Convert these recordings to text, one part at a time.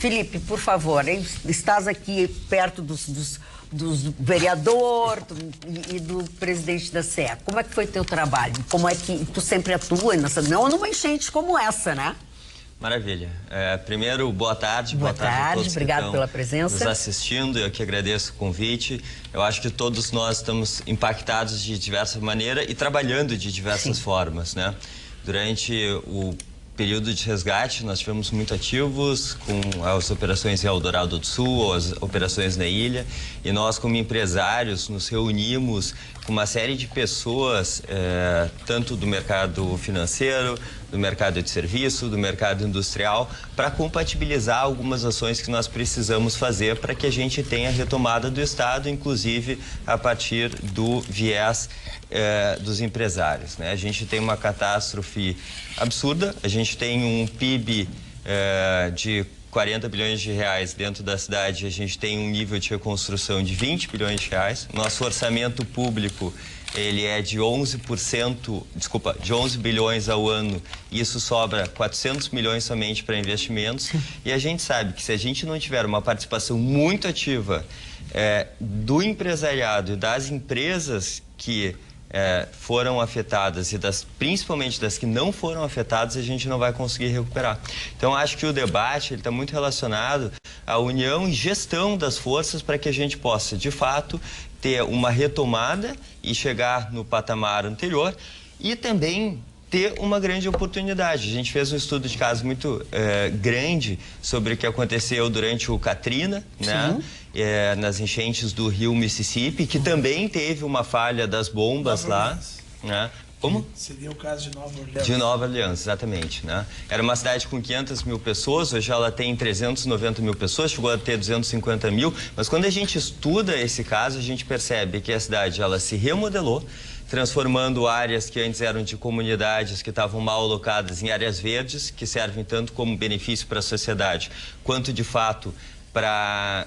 Felipe, por favor, hein? Estás aqui perto dos vereador e do presidente da SE. Como é que foi teu trabalho? Como é que tu sempre atua não numa enchente como essa, né? Maravilha. Primeiro, boa tarde. Boa tarde, a todos. Obrigado pela presença. Nos assistindo, eu que agradeço o convite. Eu acho que todos nós estamos impactados de diversa maneira e trabalhando de diversas formas, né? Durante o período de resgate, nós tivemos muito ativos com as operações em Eldorado do Sul, as operações na ilha, e nós, como empresários, nos reunimos com uma série de pessoas, tanto do mercado financeiro, do mercado de serviço, do mercado industrial, para compatibilizar algumas ações que nós precisamos fazer para que a gente tenha retomada do Estado, inclusive a partir do viés dos empresários, né? A gente tem uma catástrofe absurda, a gente tem um PIB de 40 bilhões de reais dentro da cidade, a gente tem um nível de reconstrução de 20 bilhões de reais. Nosso orçamento público, ele é de 11%, de 11 bilhões ao ano, e isso sobra 400 milhões somente para investimentos. E a gente sabe que se a gente não tiver uma participação muito ativa do empresariado e das empresas que foram afetadas e principalmente das que não foram afetadas, a gente não vai conseguir recuperar. Então, acho que o debate está muito relacionado à união e gestão das forças para que a gente possa, de fato, ter uma retomada e chegar no patamar anterior e também ter uma grande oportunidade. A gente fez um estudo de caso muito grande sobre o que aconteceu durante o Katrina, né? Nas enchentes do rio Mississippi, que também teve uma falha das bombas lá, né? Como? Seria o caso de Nova Orleans. De Nova Orleans, exatamente, né? Era uma cidade com 500 mil pessoas, hoje ela tem 390 mil pessoas, chegou a ter 250 mil, mas quando a gente estuda esse caso, a gente percebe que a cidade, ela se remodelou, transformando áreas que antes eram de comunidades que estavam mal alocadas em áreas verdes, que servem tanto como benefício para a sociedade, quanto de fato para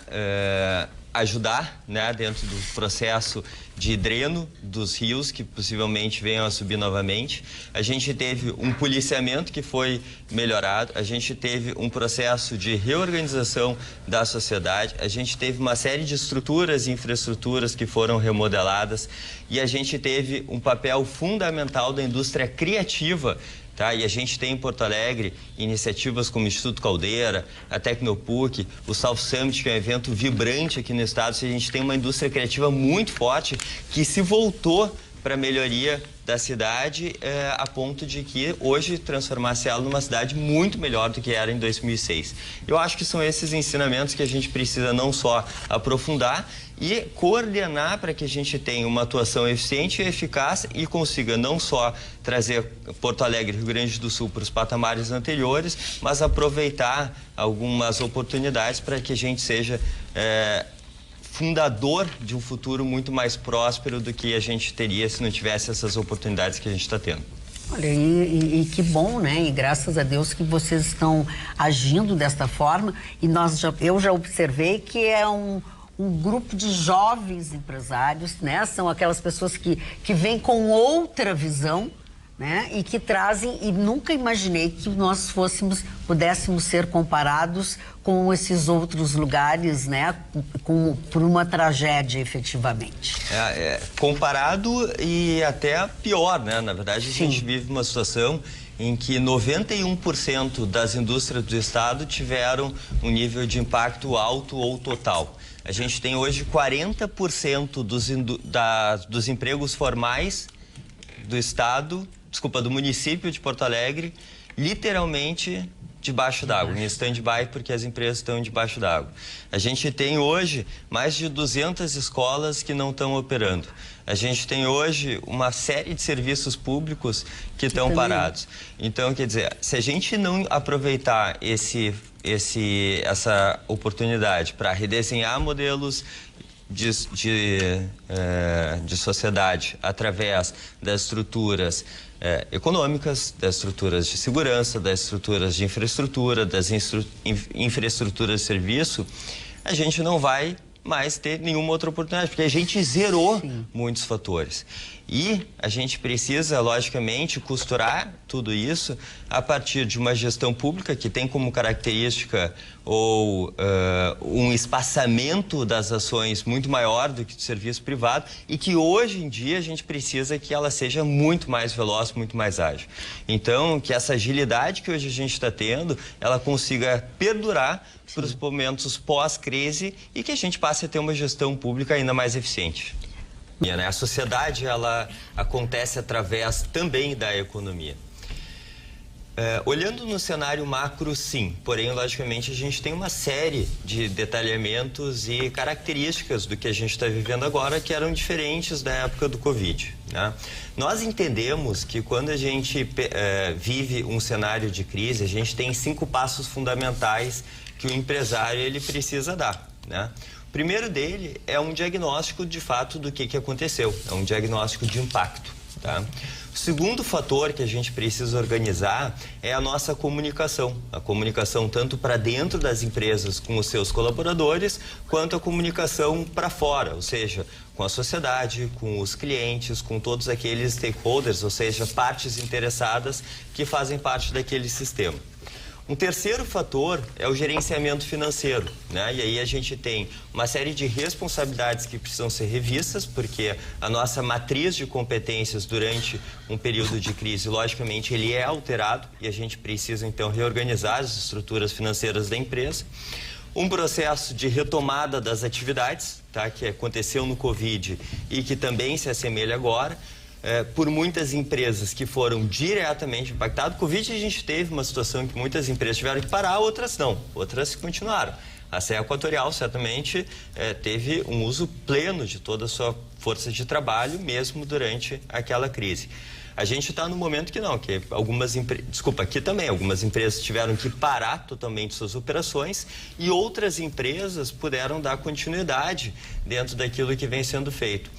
ajudar, né, dentro do processo de dreno dos rios que possivelmente venham a subir novamente. A gente teve um policiamento que foi melhorado, a gente teve um processo de reorganização da sociedade, a gente teve uma série de estruturas e infraestruturas que foram remodeladas e a gente teve um papel fundamental da indústria criativa. Tá? E a gente tem em Porto Alegre iniciativas como o Instituto Caldeira, a Tecnopuc, o South Summit, que é um evento vibrante aqui no estado. A gente tem uma indústria criativa muito forte que se voltou para a melhoria da cidade a ponto de que hoje transformasse ela numa cidade muito melhor do que era em 2006. Eu acho que são esses ensinamentos que a gente precisa não só aprofundar e coordenar para que a gente tenha uma atuação eficiente e eficaz e consiga não só trazer Porto Alegre e Rio Grande do Sul para os patamares anteriores, mas aproveitar algumas oportunidades para que a gente seja fundador de um futuro muito mais próspero do que a gente teria se não tivesse essas oportunidades que a gente está tendo. Olha, e que bom, né? E graças a Deus que vocês estão agindo desta forma. E eu já observei que é um grupo de jovens empresários, né? São aquelas pessoas que vêm com outra visão, né? E que trazem, e nunca imaginei que nós pudéssemos ser comparados com esses outros lugares, né? Por uma tragédia, efetivamente. Comparado e até pior, né? Na verdade, a gente vive uma situação em que 91% das indústrias do estado tiveram um nível de impacto alto ou total. A gente tem hoje 40% dos empregos formais do estado, do município de Porto Alegre, literalmente debaixo d'água, em stand-by, porque as empresas estão debaixo d'água. A gente tem hoje mais de 200 escolas que não estão operando. A gente tem hoje uma série de serviços públicos que estão parados. Então, quer dizer, se a gente não aproveitar essa oportunidade para redesenhar modelos de sociedade através das estruturas econômicas, das estruturas de segurança, das estruturas de infraestrutura, das infraestruturas de serviço, a gente não vai mais ter nenhuma outra oportunidade, porque a gente zerou Sim. muitos fatores. E a gente precisa, logicamente, costurar tudo isso a partir de uma gestão pública que tem como característica um espaçamento das ações muito maior do que do serviço privado e que hoje em dia a gente precisa que ela seja muito mais veloz, muito mais ágil. Então, que essa agilidade que hoje a gente está tendo, ela consiga perdurar para os momentos pós-crise e que a gente passe a ter uma gestão pública ainda mais eficiente. A sociedade, ela acontece através também da economia. Olhando no cenário macro, sim. Porém, logicamente, a gente tem uma série de detalhamentos e características do que a gente está vivendo agora que eram diferentes da época do Covid, né? Nós entendemos que quando a gente vive um cenário de crise, a gente tem 5 passos fundamentais que o empresário ele precisa dar, né? O primeiro dele é um diagnóstico de fato do que aconteceu, é um diagnóstico de impacto, tá? O segundo fator que a gente precisa organizar é a nossa comunicação. A comunicação tanto para dentro das empresas com os seus colaboradores, quanto a comunicação para fora, ou seja, com a sociedade, com os clientes, com todos aqueles stakeholders, ou seja, partes interessadas que fazem parte daquele sistema. Um terceiro fator é o gerenciamento financeiro, né? E aí a gente tem uma série de responsabilidades que precisam ser revistas, porque a nossa matriz de competências durante um período de crise, logicamente, ele é alterado e a gente precisa, então, reorganizar as estruturas financeiras da empresa. Um processo de retomada das atividades, tá? Que aconteceu no Covid e que também se assemelha agora. Por muitas empresas que foram diretamente impactadas. O Covid, a gente teve uma situação em que muitas empresas tiveram que parar, outras não, outras continuaram. A Serra Equatorial, certamente, teve um uso pleno de toda a sua força de trabalho, mesmo durante aquela crise. A gente está no momento que não, que aqui também, algumas empresas tiveram que parar totalmente suas operações e outras empresas puderam dar continuidade dentro daquilo que vem sendo feito.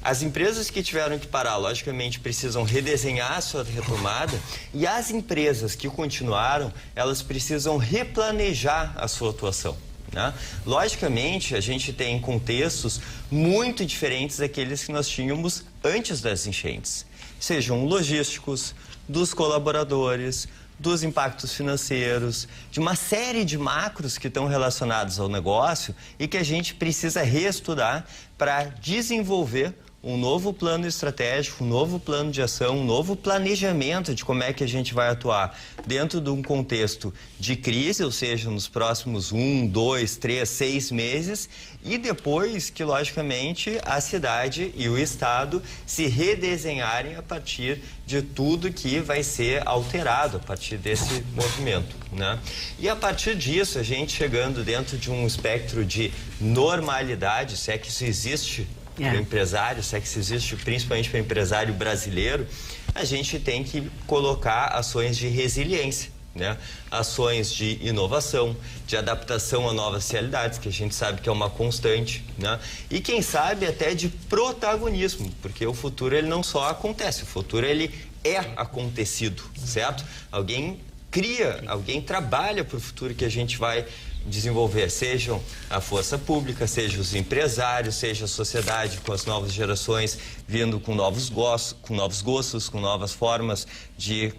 As empresas que tiveram que parar, logicamente, precisam redesenhar a sua retomada e as empresas que continuaram, elas precisam replanejar a sua atuação, né? Logicamente, a gente tem contextos muito diferentes daqueles que nós tínhamos antes das enchentes, sejam logísticos, dos colaboradores, dos impactos financeiros, de uma série de macros que estão relacionados ao negócio e que a gente precisa reestudar para desenvolver um novo plano estratégico, um novo plano de ação, um novo planejamento de como é que a gente vai atuar dentro de um contexto de crise, ou seja, nos próximos 1, 2, 3, 6 meses, e depois que, logicamente, a cidade e o Estado se redesenharem a partir de tudo que vai ser alterado a partir desse movimento, né? E a partir disso, a gente chegando dentro de um espectro de normalidade, se é que isso existe para o empresário, se é que isso existe principalmente para o empresário brasileiro, a gente tem que colocar ações de resiliência, né? Ações de inovação, de adaptação a novas realidades, que a gente sabe que é uma constante, né? E quem sabe até de protagonismo, porque o futuro ele não só acontece, o futuro ele é acontecido, certo? Alguém cria, alguém trabalha para o futuro que a gente vai desenvolver, sejam a força pública, seja os empresários, seja a sociedade com as novas gerações vindo com novos gostos, com novas formas de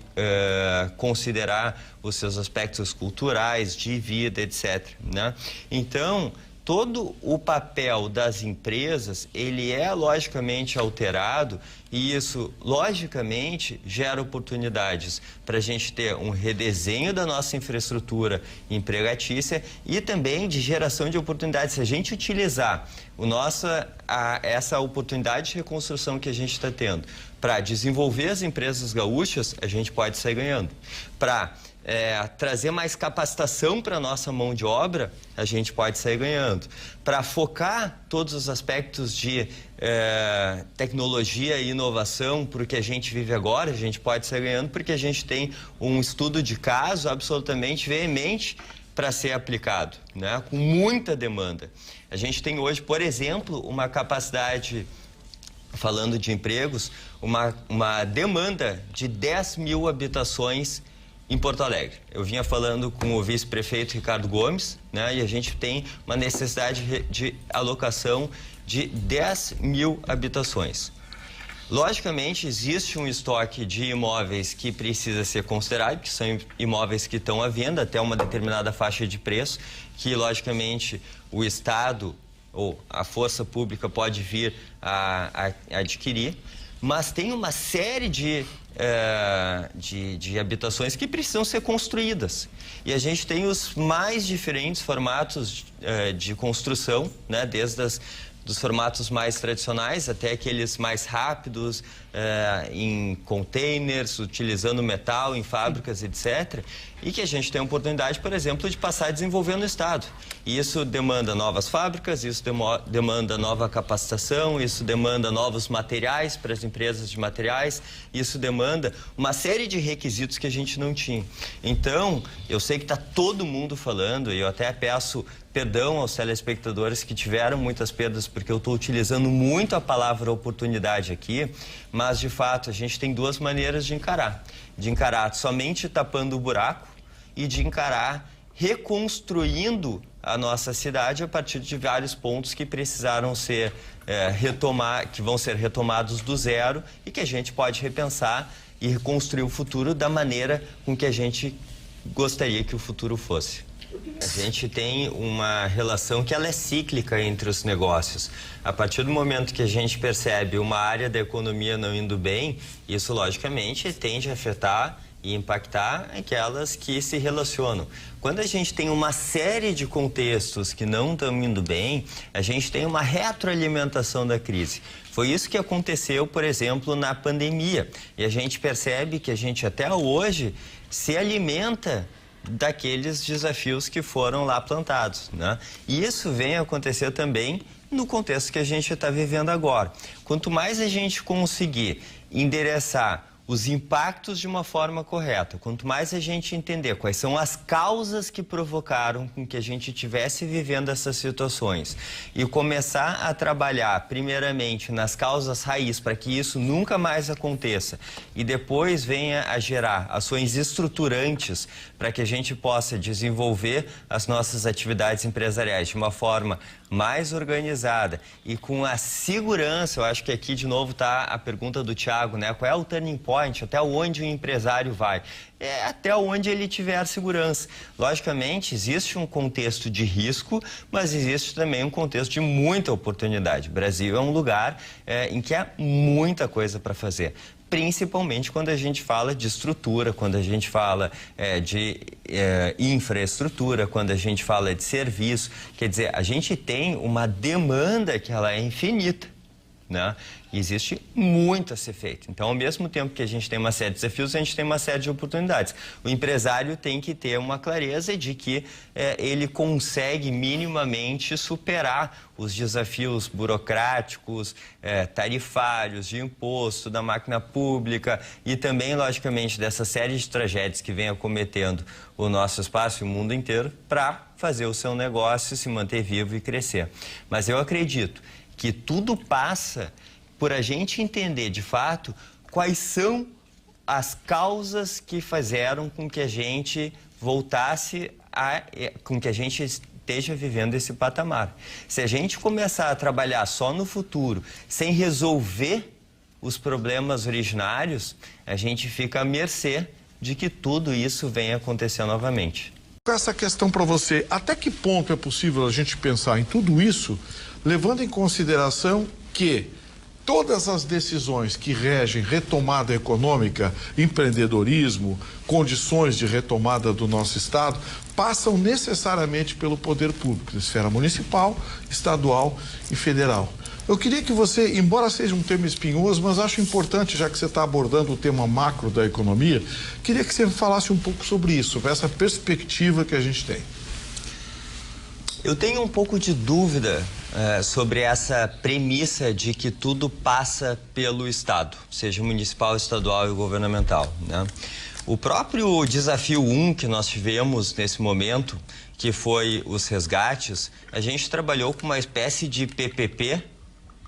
considerar os seus aspectos culturais, de vida, etc., né? Então, todo o papel das empresas, ele é logicamente alterado e isso, logicamente, gera oportunidades para a gente ter um redesenho da nossa infraestrutura empregatícia e também de geração de oportunidades. Se a gente utilizar essa oportunidade de reconstrução que a gente está tendo para desenvolver as empresas gaúchas, a gente pode sair ganhando. Para trazer mais capacitação para a nossa mão de obra, a gente pode sair ganhando. Para focar todos os aspectos de tecnologia e inovação para o que a gente vive agora, a gente pode sair ganhando porque a gente tem um estudo de caso absolutamente veemente para ser aplicado, né? Com muita demanda. A gente tem hoje, por exemplo, uma capacidade, falando de empregos, uma demanda de 10 mil habitações em Porto Alegre. Eu vinha falando com o vice-prefeito Ricardo Gomes, né, e a gente tem uma necessidade de alocação de 10 mil habitações. Logicamente, existe um estoque de imóveis que precisa ser considerado, que são imóveis que estão à venda até uma determinada faixa de preço, que, logicamente, o Estado ou a força pública pode vir a adquirir, mas tem uma série de habitações que precisam ser construídas. E a gente tem os mais diferentes formatos de construção, né, desde dos formatos mais tradicionais até aqueles mais rápidos, em containers, utilizando metal em fábricas, etc. E que a gente tem a oportunidade, por exemplo, de passar a desenvolver no Estado. E isso demanda novas fábricas, isso demanda nova capacitação, isso demanda novos materiais para as empresas de materiais, isso demanda uma série de requisitos que a gente não tinha. Então, eu sei que está todo mundo falando, e eu até peço perdão aos telespectadores que tiveram muitas perdas, porque eu estou utilizando muito a palavra oportunidade aqui, mas, de fato, a gente tem duas maneiras de encarar. De encarar somente tapando o buraco e de encarar reconstruindo a nossa cidade a partir de vários pontos que precisaram ser que vão ser retomados do zero e que a gente pode repensar e reconstruir o futuro da maneira com que a gente gostaria que o futuro fosse. A gente tem uma relação que ela é cíclica entre os negócios. A partir do momento que a gente percebe uma área da economia não indo bem, isso logicamente tende a afetar e impactar aquelas que se relacionam. Quando a gente tem uma série de contextos que não estão indo bem, a gente tem uma retroalimentação da crise. Foi isso que aconteceu, por exemplo, na pandemia. E a gente percebe que a gente até hoje se alimenta daqueles desafios que foram lá plantados, né? E isso vem acontecer também no contexto que a gente está vivendo agora. Quanto mais a gente conseguir endereçar os impactos de uma forma correta, quanto mais a gente entender quais são as causas que provocaram com que a gente estivesse vivendo essas situações e começar a trabalhar primeiramente nas causas raiz para que isso nunca mais aconteça e depois venha a gerar ações estruturantes para que a gente possa desenvolver as nossas atividades empresariais de uma forma mais organizada e com a segurança. Eu acho que aqui de novo está a pergunta do Thiago, né? Qual é o turning point, até onde o empresário vai? É até onde ele tiver segurança. Logicamente, existe um contexto de risco, mas existe também um contexto de muita oportunidade. O Brasil é um lugar em que há muita coisa para fazer. Principalmente quando a gente fala de estrutura, quando a gente fala de infraestrutura, quando a gente fala de serviço. Quer dizer, a gente tem uma demanda que ela é infinita, né? E existe muito a ser feito. Então, ao mesmo tempo que a gente tem uma série de desafios, a gente tem uma série de oportunidades. O empresário tem que ter uma clareza de que ele consegue minimamente superar os desafios burocráticos, tarifários, de imposto, da máquina pública e também, logicamente, dessa série de tragédias que vem acometendo o nosso espaço e o mundo inteiro para fazer o seu negócio se manter vivo e crescer. Mas eu acredito que tudo passa por a gente entender, de fato, quais são as causas que fizeram com que a gente com que a gente esteja vivendo esse patamar. Se a gente começar a trabalhar só no futuro, sem resolver os problemas originários, a gente fica à mercê de que tudo isso venha acontecer novamente. Essa questão para você, até que ponto é possível a gente pensar em tudo isso, levando em consideração que todas as decisões que regem retomada econômica, empreendedorismo, condições de retomada do nosso Estado, passam necessariamente pelo poder público, esfera municipal, estadual e federal. Eu queria que você, embora seja um tema espinhoso, mas acho importante, já que você está abordando o tema macro da economia, queria que você falasse um pouco sobre isso, sobre essa perspectiva que a gente tem. Eu tenho um pouco de dúvida sobre essa premissa de que tudo passa pelo Estado, seja municipal, estadual e governamental, né? O próprio desafio 1 que nós tivemos nesse momento, que foi os resgates, a gente trabalhou com uma espécie de PPP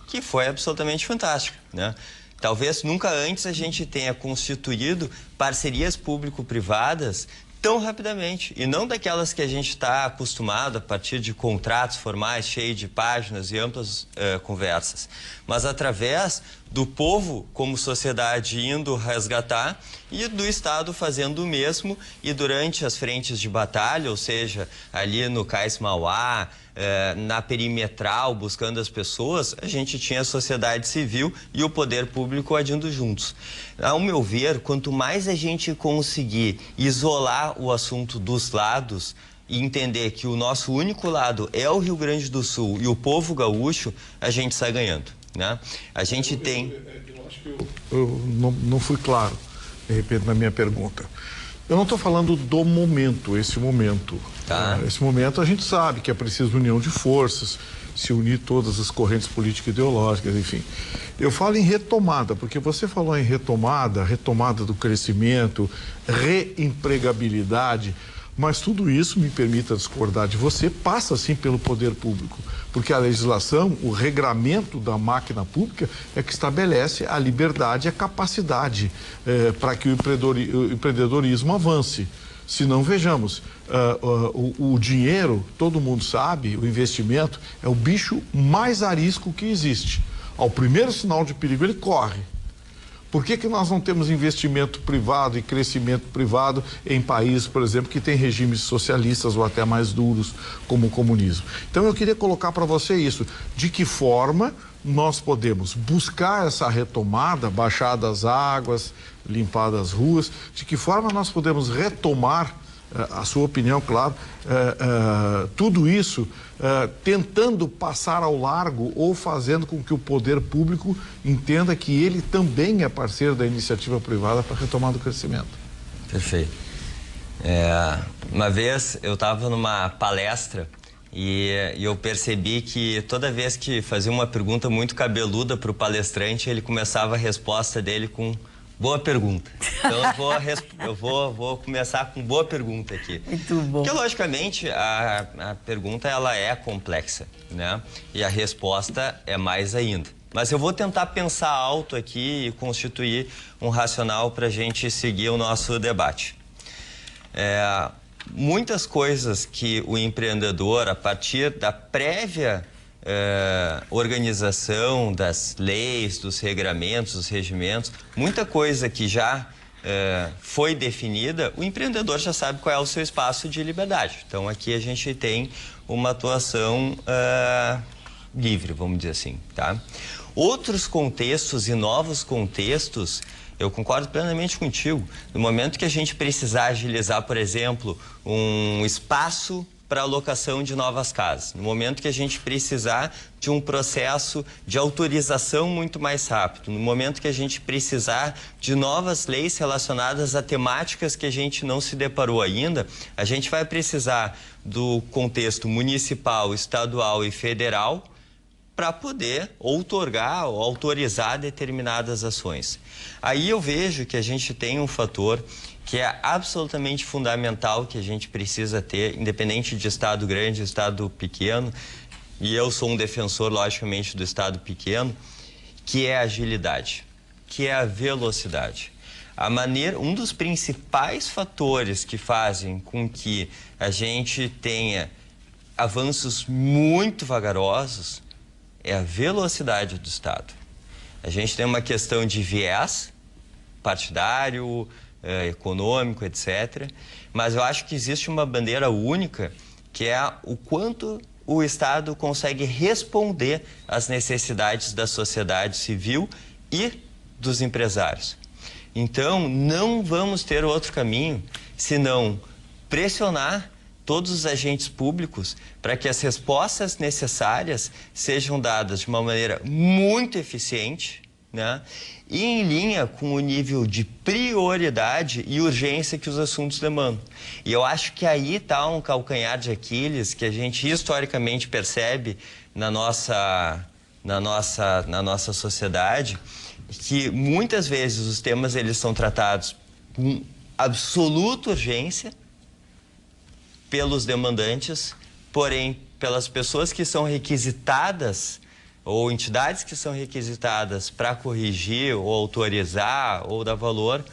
que foi absolutamente fantástica, né? Talvez nunca antes a gente tenha constituído parcerias público-privadas tão rapidamente, e não daquelas que a gente está acostumado a partir de contratos formais, cheios de páginas e amplas conversas, mas através do povo como sociedade indo resgatar e do Estado fazendo o mesmo, e durante as frentes de batalha, ou seja, ali no Cais Mauá, na perimetral, buscando as pessoas, a gente tinha a sociedade civil e o poder público agindo juntos. Ao meu ver, quanto mais a gente conseguir isolar o assunto dos lados e entender que o nosso único lado é o Rio Grande do Sul e o povo gaúcho, a gente sai ganhando, né? A gente tem... Eu acho que eu não fui claro, de repente, na minha pergunta. Eu não estou falando do momento, esse momento. Tá. Esse momento a gente sabe que é preciso união de forças, se unir todas as correntes político-ideológicas, enfim. Eu falo em retomada, porque você falou em retomada do crescimento, reempregabilidade, mas tudo isso, me permita discordar de você, passa sim pelo poder público, porque a legislação, o regramento da máquina pública é que estabelece a liberdade e a capacidade para que o empreendedorismo avance. Se não, vejamos, o dinheiro, todo mundo sabe, o investimento é o bicho mais arisco que existe. Ao primeiro sinal de perigo, ele corre. Por que nós não temos investimento privado e crescimento privado em países, por exemplo, que têm regimes socialistas ou até mais duros, como o comunismo? Então, eu queria colocar para você isso. De que forma nós podemos buscar essa retomada, baixar das águas, limpar das ruas, de que forma nós podemos retomar, a sua opinião, claro, tudo isso tentando passar ao largo ou fazendo com que o poder público entenda que ele também é parceiro da iniciativa privada para retomar o crescimento. Perfeito. Uma vez eu estava numa palestra e eu percebi que toda vez que fazia uma pergunta muito cabeluda para o palestrante, ele começava a resposta dele com boa pergunta. Então eu vou começar com boa pergunta aqui. Muito bom. Porque logicamente a pergunta ela é complexa, né? E a resposta é mais ainda. Mas eu vou tentar pensar alto aqui e constituir um racional para a gente seguir o nosso debate. Muitas coisas que o empreendedor, a partir da prévia organização das leis, dos regramentos, dos regimentos, muita coisa que já foi definida, o empreendedor já sabe qual é o seu espaço de liberdade. Então aqui a gente tem uma atuação livre, vamos dizer assim, tá? Outros contextos e novos contextos, eu concordo plenamente contigo. No momento que a gente precisar agilizar, por exemplo, um espaço para alocação de novas casas, no momento que a gente precisar de um processo de autorização muito mais rápido, no momento que a gente precisar de novas leis relacionadas a temáticas que a gente não se deparou ainda, a gente vai precisar do contexto municipal, estadual e federal para poder outorgar ou autorizar determinadas ações. Aí eu vejo que a gente tem um fator que é absolutamente fundamental, que a gente precisa ter, independente de estado grande ou estado pequeno, e eu sou um defensor, logicamente, do estado pequeno, que é a agilidade, que é a velocidade. Um dos principais fatores que fazem com que a gente tenha avanços muito vagarosos é a velocidade do Estado. A gente tem uma questão de viés partidário, econômico, etc. Mas eu acho que existe uma bandeira única, que é o quanto o Estado consegue responder às necessidades da sociedade civil e dos empresários. Então, não vamos ter outro caminho senão pressionar todos os agentes públicos para que as respostas necessárias sejam dadas de uma maneira muito eficiente, né? E em linha com o nível de prioridade e urgência que os assuntos demandam. E eu acho que aí está um calcanhar de Aquiles que a gente historicamente percebe na nossa sociedade, que muitas vezes os temas eles são tratados com absoluta urgência pelos demandantes, porém, pelas pessoas que são requisitadas ou entidades que são requisitadas para corrigir ou autorizar ou dar valor,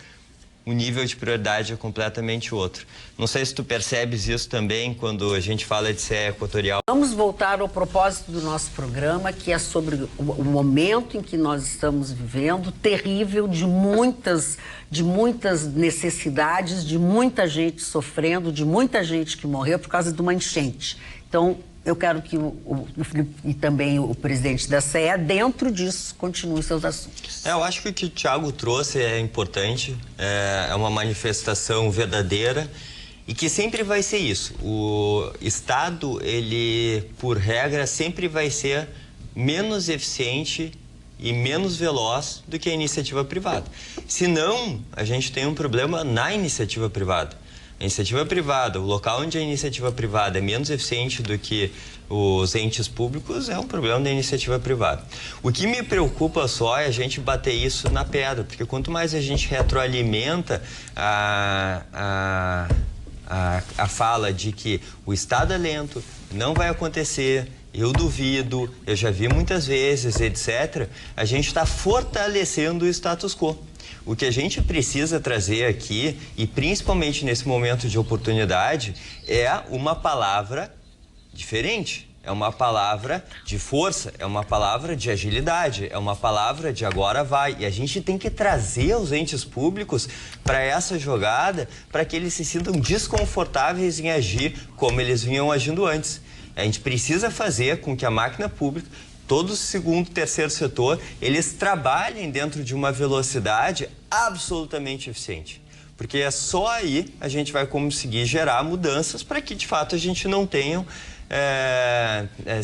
o nível de prioridade é completamente outro. Não sei se tu percebes isso também quando a gente fala de CE equatorial. Vamos voltar ao propósito do nosso programa, que é sobre o momento em que nós estamos vivendo, terrível, de muitas necessidades, de muita gente sofrendo, de muita gente que morreu por causa de uma enchente. Então, eu quero que o Felipe e também o presidente da CE, dentro disso, continue seus assuntos. Eu acho que o que o Thiago trouxe é importante, é uma manifestação verdadeira e que sempre vai ser isso. O Estado, ele, por regra, sempre vai ser menos eficiente e menos veloz do que a iniciativa privada. Senão, a gente tem um problema na iniciativa privada. A iniciativa privada, o local onde a iniciativa privada é menos eficiente do que os entes públicos, é um problema da iniciativa privada. O que me preocupa só é a gente bater isso na pedra, porque quanto mais a gente retroalimenta a fala de que o Estado é lento, não vai acontecer, eu duvido, eu já vi muitas vezes, etc., a gente está fortalecendo o status quo. O que a gente precisa trazer aqui, e principalmente nesse momento de oportunidade, é uma palavra diferente. É uma palavra de força, é uma palavra de agilidade, é uma palavra de agora vai. E a gente tem que trazer os entes públicos para essa jogada, para que eles se sintam desconfortáveis em agir como eles vinham agindo antes. A gente precisa fazer com que a máquina pública, todo o segundo, terceiro setor, eles trabalhem dentro de uma velocidade absolutamente eficiente. Porque é só aí a gente vai conseguir gerar mudanças para que, de fato, a gente não tenha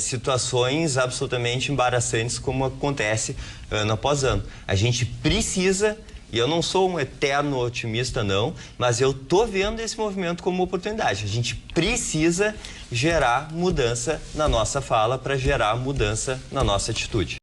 situações absolutamente embaraçantes como acontece ano após ano. A gente precisa, e eu não sou um eterno otimista não, mas eu tô vendo esse movimento como uma oportunidade. A gente precisa gerar mudança na nossa fala para gerar mudança na nossa atitude.